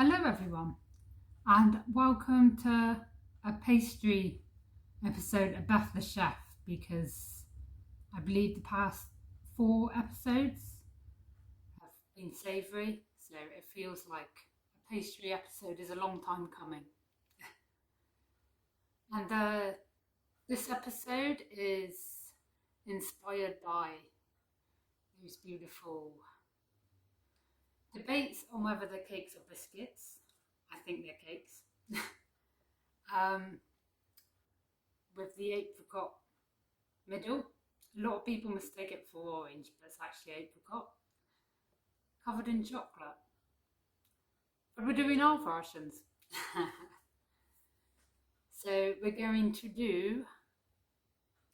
Hello, everyone, and welcome to a pastry episode of Beth the Chef because I believe the past 4 episodes have been savoury, so it feels like a pastry episode is a long time coming. And this episode is inspired by those beautiful debates on whether they're cakes or biscuits. I think they're cakes. um, with the apricot middle. A lot of people mistake it for orange, but it's actually apricot covered in chocolate. But we're doing our versions. So we're going to do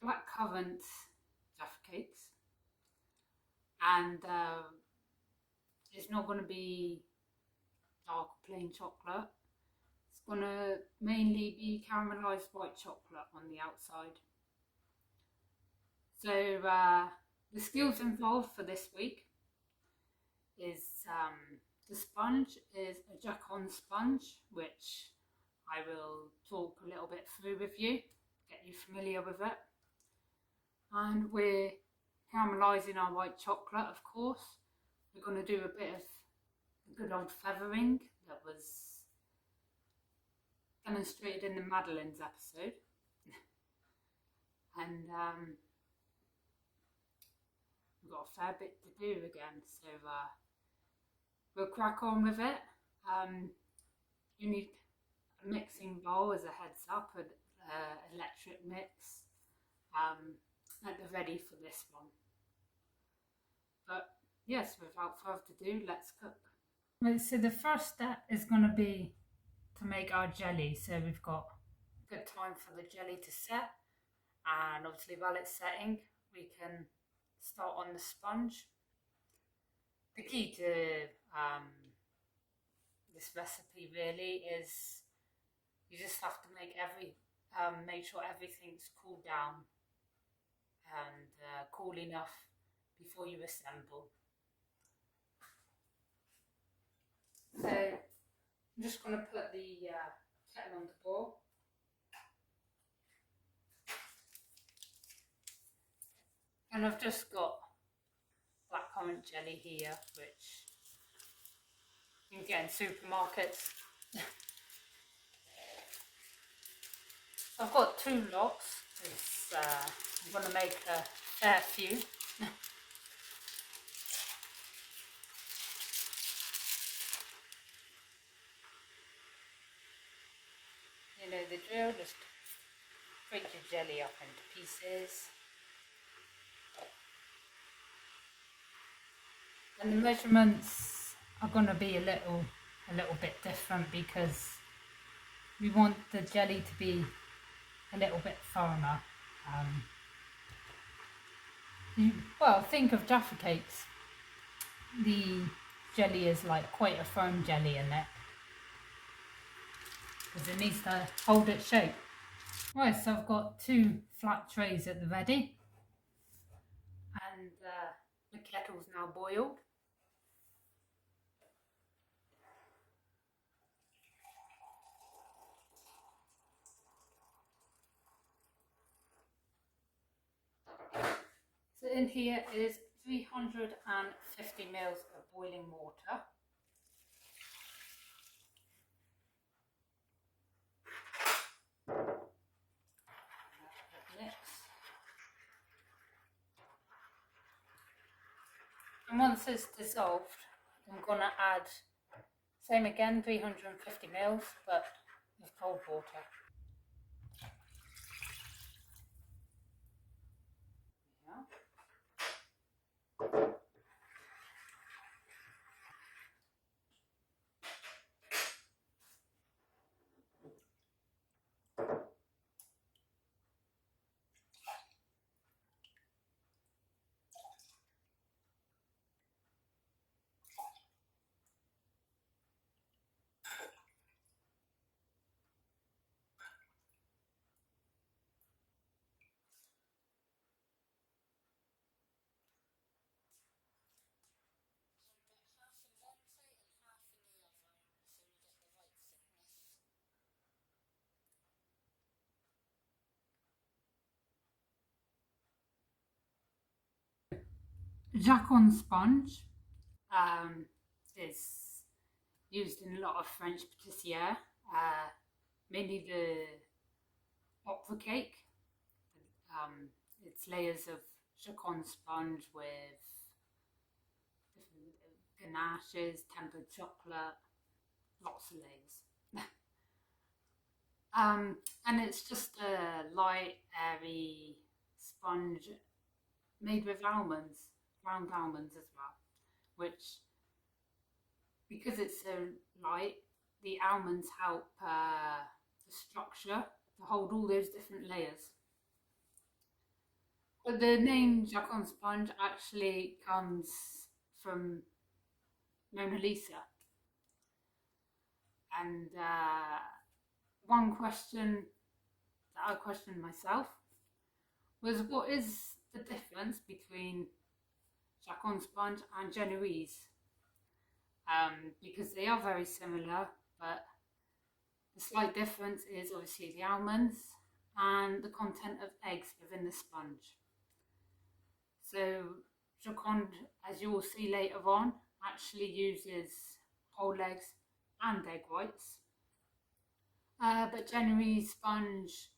blackcurrant Jaffa cakes, and it's not going to be dark plain chocolate. It's going to mainly be caramelized white chocolate on the outside. So the skills involved for this week is the sponge is a Jacon sponge, which I will talk a little bit through with you, get you familiar with it. And we're caramelising our white chocolate, of course. We're going to do a bit of good old feathering that was demonstrated in the Madeline's episode. And we've got a fair bit to do again, so we'll crack on with it. You need a mixing bowl as a heads up, an electric mix at the ready for this one. But yes, without further ado, let's cook. Right, so the first step is going to be to make our jelly. So we've got good time for the jelly to set, and obviously while it's setting, we can start on the sponge. The key to this recipe really is you just have to make sure everything's cooled down and cool enough before you assemble. So I'm just going to put the kettle on the boil. And I've just got blackcurrant jelly here, which you can get in supermarkets. I've got 2 lots. I'm going to make a fair few. You know the drill, just break your jelly up into pieces. And the measurements are going to be a little bit different because we want the jelly to be a little bit firmer. Well, think of Jaffa cakes. The jelly is like quite a firm jelly in it because it needs to hold its shape. Right, so I've got 2 flat trays at the ready, and the kettle's now boiled. So in here is 350 ml of boiling water. Mix. And once it's dissolved, I'm going to add, same again, 350 ml, but with cold water. Jacon sponge is used in a lot of French pâtissière, mainly the opera cake. Um, it's layers of Jacon sponge with different ganaches, tempered chocolate, lots of layers. And it's just a light, airy sponge made with almonds, ground almonds as well, which, because it's so light, the almonds help the structure to hold all those different layers. But the name Jacon sponge actually comes from Mona Lisa. And one question that I questioned myself was, what is the difference between Jacon sponge and Genoese? Because they are very similar, but the slight difference is obviously the almonds and the content of eggs within the sponge. So Jacon, as you will see later on, actually uses whole eggs and egg whites. But Genoese sponge,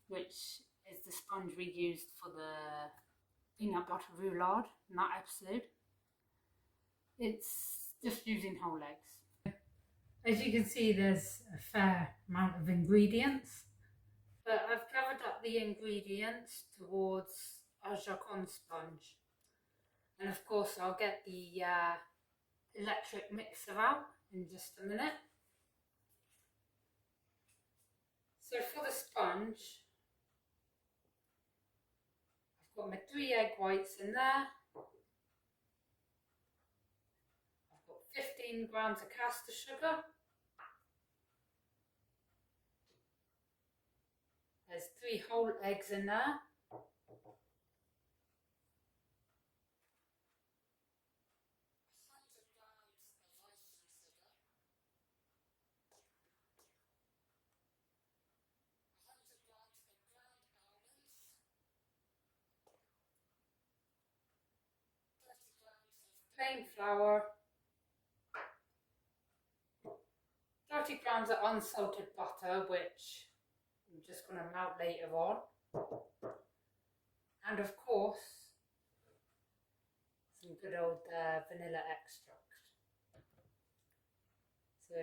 which is the sponge we used for the peanut butter roulade in that episode, it's just using whole eggs. As you can see, there's a fair amount of ingredients, but I've covered up the ingredients towards our Jacon sponge. And of course, I'll get the electric mixer out in just a minute. So for the sponge, I've got my 3 egg whites in there. I've got 15 grams of caster sugar. There's 3 whole eggs in there. Plain flour, 30 grams of unsalted butter, which I'm just going to melt later on, and of course some good old vanilla extract. So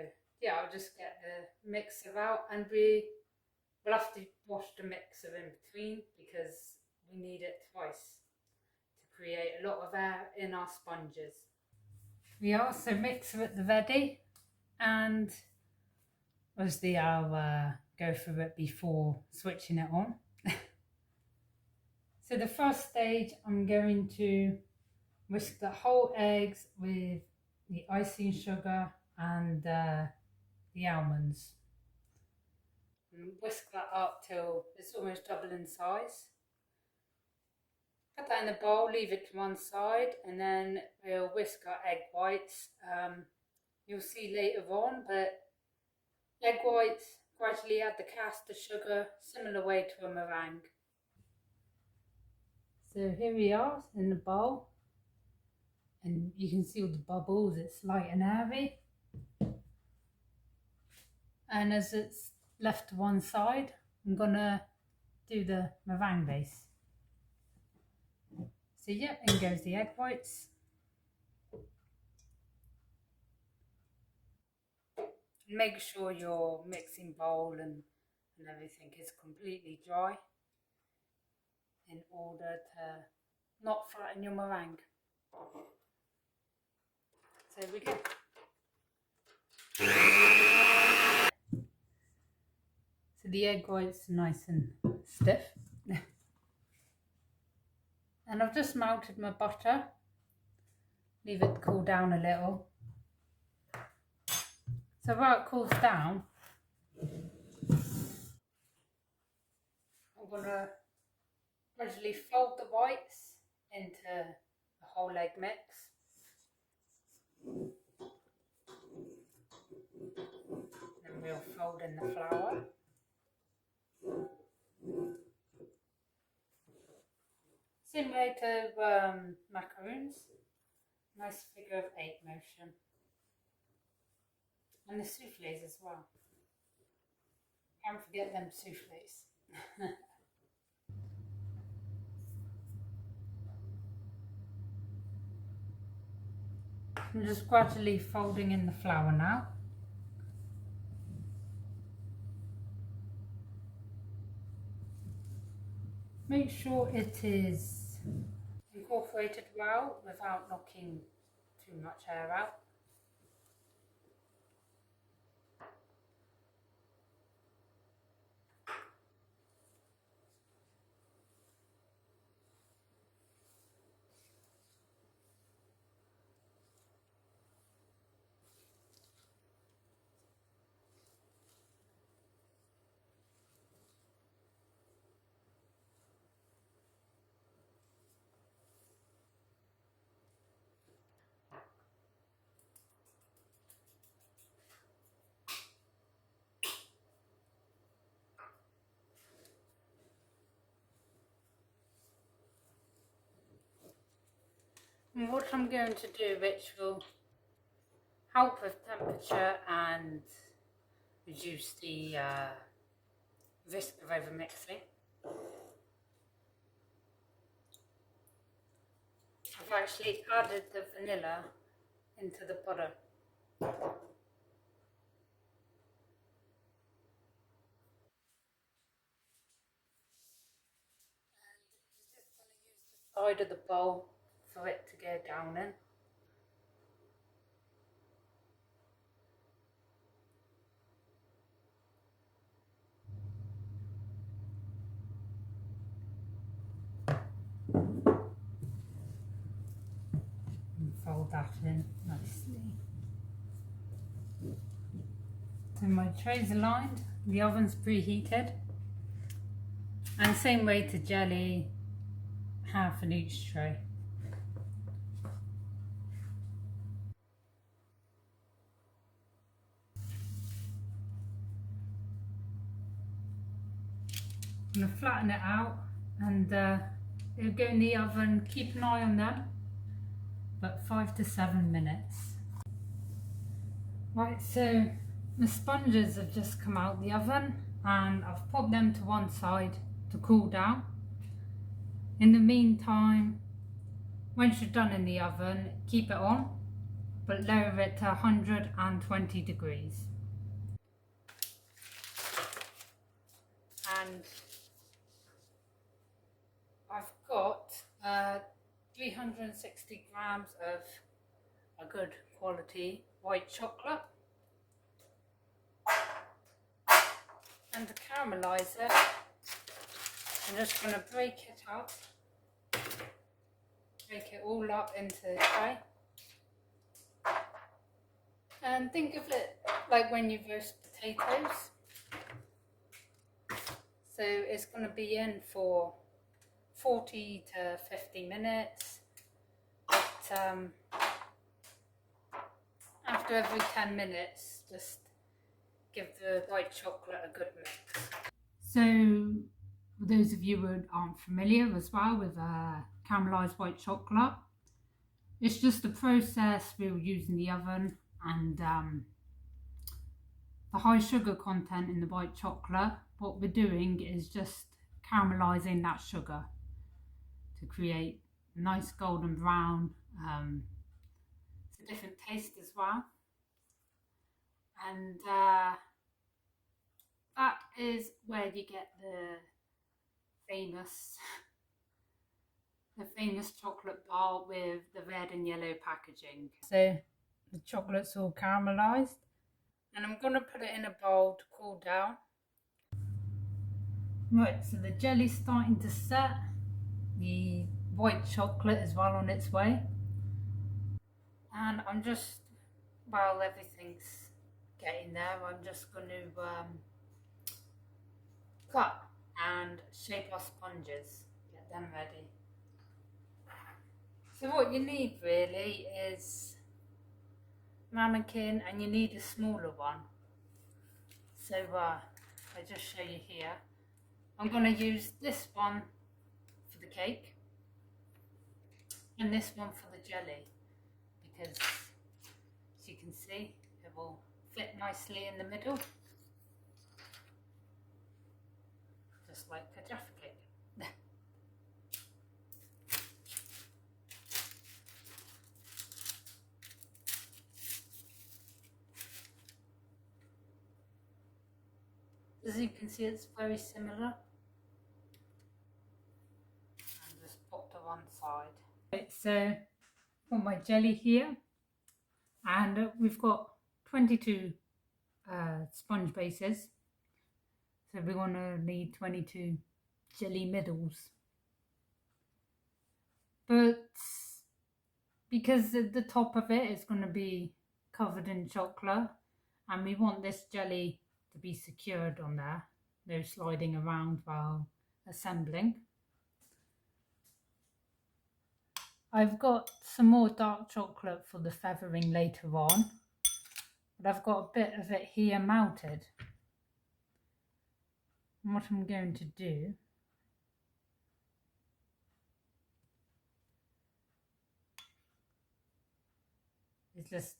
yeah, I'll just get the mixer out, and we'll have to wash the mixer in between because we need it twice to create a lot of air in our sponges. We also mixer at the ready, and obviously I'll go through it before switching it on. So the first stage, I'm going to whisk the whole eggs with the icing sugar and the almonds. And whisk that up till it's almost double in size. Put that in a bowl, leave it to one side, and then we'll whisk our egg whites. You'll see later on, but egg whites, gradually add the caster sugar, similar way to a meringue. So here we are in the bowl, and you can see all the bubbles, it's light and airy. And as it's left to one side, I'm gonna do the meringue base. So yeah, in goes the egg whites. Make sure your mixing bowl and everything is completely dry in order to not flatten your meringue. So we go. So the egg whites are nice and stiff. And I've just melted my butter. Leave it cool down a little. So while it cools down, I'm gonna gradually fold the whites into the whole egg mix. Then we'll fold in the flour. Same way to macaroons. Nice figure of 8 motion. And the souffles as well. Can't forget them souffles. I'm just gradually folding in the flour now. Make sure it is incorporated well without knocking too much air out. And what I'm going to do, which will help with temperature and reduce the risk of overmixing, I've actually added the vanilla into the butter. Side of the bowl for it to go down in. And fold that in nicely. So my tray's aligned, the oven's preheated, and same way to jelly, half in each tray. I'm going to flatten it out and it'll go in the oven. Keep an eye on them, but 5 to 7 minutes. Right, so the sponges have just come out the oven and I've put them to one side to cool down. In the meantime, once you're done in the oven, keep it on, but lower it to 120 degrees. And I've got 360 grams of a good quality white chocolate. And to caramelise it, I'm just going to break it up, break it all up into the tray. And think of it like when you roast potatoes. So it's going to be in for 40 to 50 minutes. But after every 10 minutes, just give the white chocolate a good mix. So for those of you who aren't familiar as well with caramelised white chocolate, it's just the process we'll use in the oven, and the high sugar content in the white chocolate, what we're doing is just caramelising that sugar to create a nice golden brown. It's a different taste as well. And that is where you get the famous chocolate bar with the red and yellow packaging. So the chocolate's all caramelised, and I'm going to put it in a bowl to cool down. Right, so the jelly's starting to set, the white chocolate is well on its way, and I'm just, while everything's getting there, I'm just going to cut and shape our sponges, get them ready. So what you need really is ramekin, and you need a smaller one. So I just show you here. I'm going to use this one for the cake, and this one for the jelly, because as you can see it will fit nicely in the middle, just like a Jaffa cake. As you can see, it's very similar. And just pop to one side. Right, so got my jelly here, and we've got 22 sponge bases, so we're going to need 22 jelly middles. But because the top of it is going to be covered in chocolate, and we want this jelly to be secured on there, no sliding around while assembling. I've got some more dark chocolate for the feathering later on, but I've got a bit of it here melted. And what I'm going to do is just,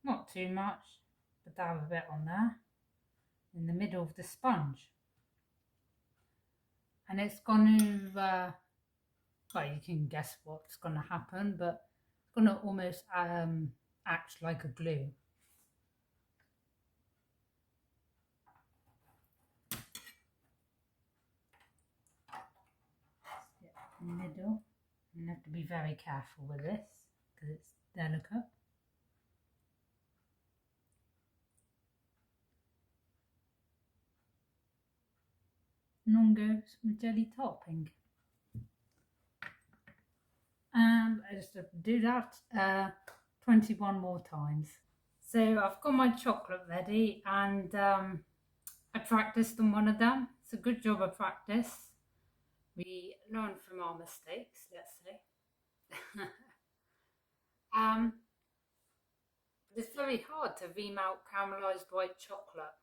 not too much, but dab a bit on there in the middle of the sponge. And it's going to, well, you can guess what's going to happen, but it's going to almost act like a glue. In the middle, you have to be very careful with this because it's delicate. And on goes my jelly topping. And I just have to do that 21 more times. So I've got my chocolate ready, and I practiced on one of them. It's a good job of practice. We learn from our mistakes, let's say. It's very hard to ream out caramelized white chocolate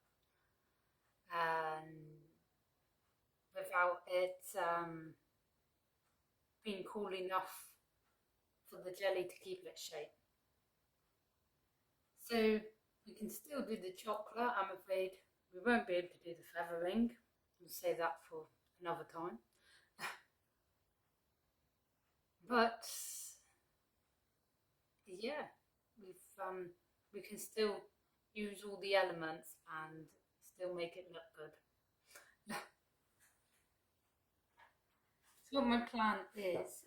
without it being cool enough for the jelly to keep its shape. So we can still do the chocolate. I'm afraid we won't be able to do the feathering. We'll save that for another time. But yeah, we can still use all the elements and still make it look good. So what my plan is,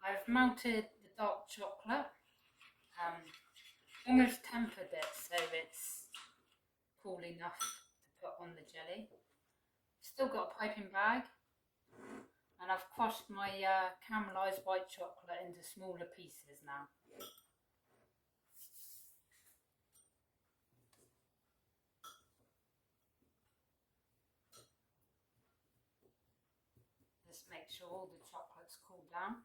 I've melted the dark chocolate, almost tempered it so it's cool enough to put on the jelly. Still got a piping bag, and I've crushed my caramelised white chocolate into smaller pieces now. Just make sure all the chocolate's cooled down.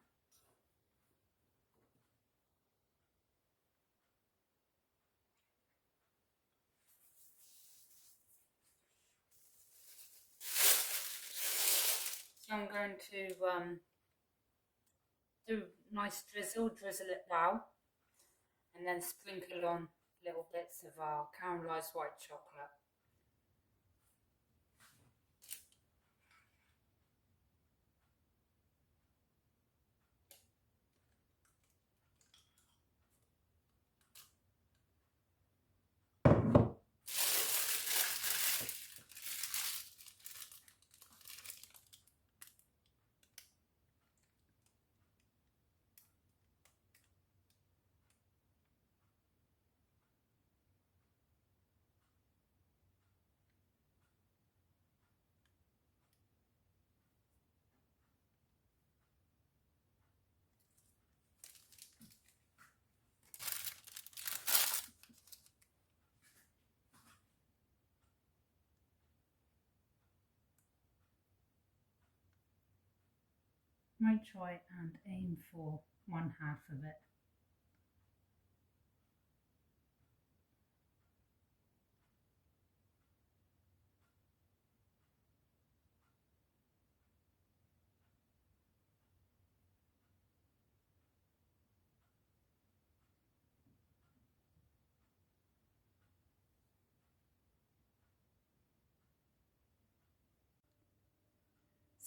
So I'm going to do a nice drizzle it well, and then sprinkle on little bits of our caramelised white chocolate. Might try and aim for 1/2 of it.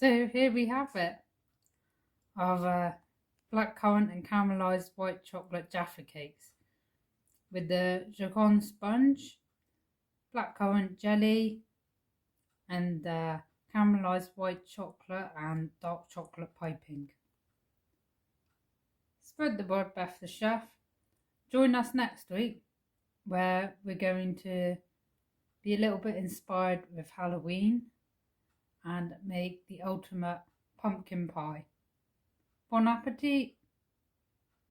So here we have it, of blackcurrant and caramelized white chocolate Jaffa cakes with the Jacon sponge, blackcurrant jelly, and caramelized white chocolate and dark chocolate piping. Spread the word, Beth the chef. Join us next week, where we're going to be a little bit inspired with Halloween and make the ultimate pumpkin pie. Bon appetit!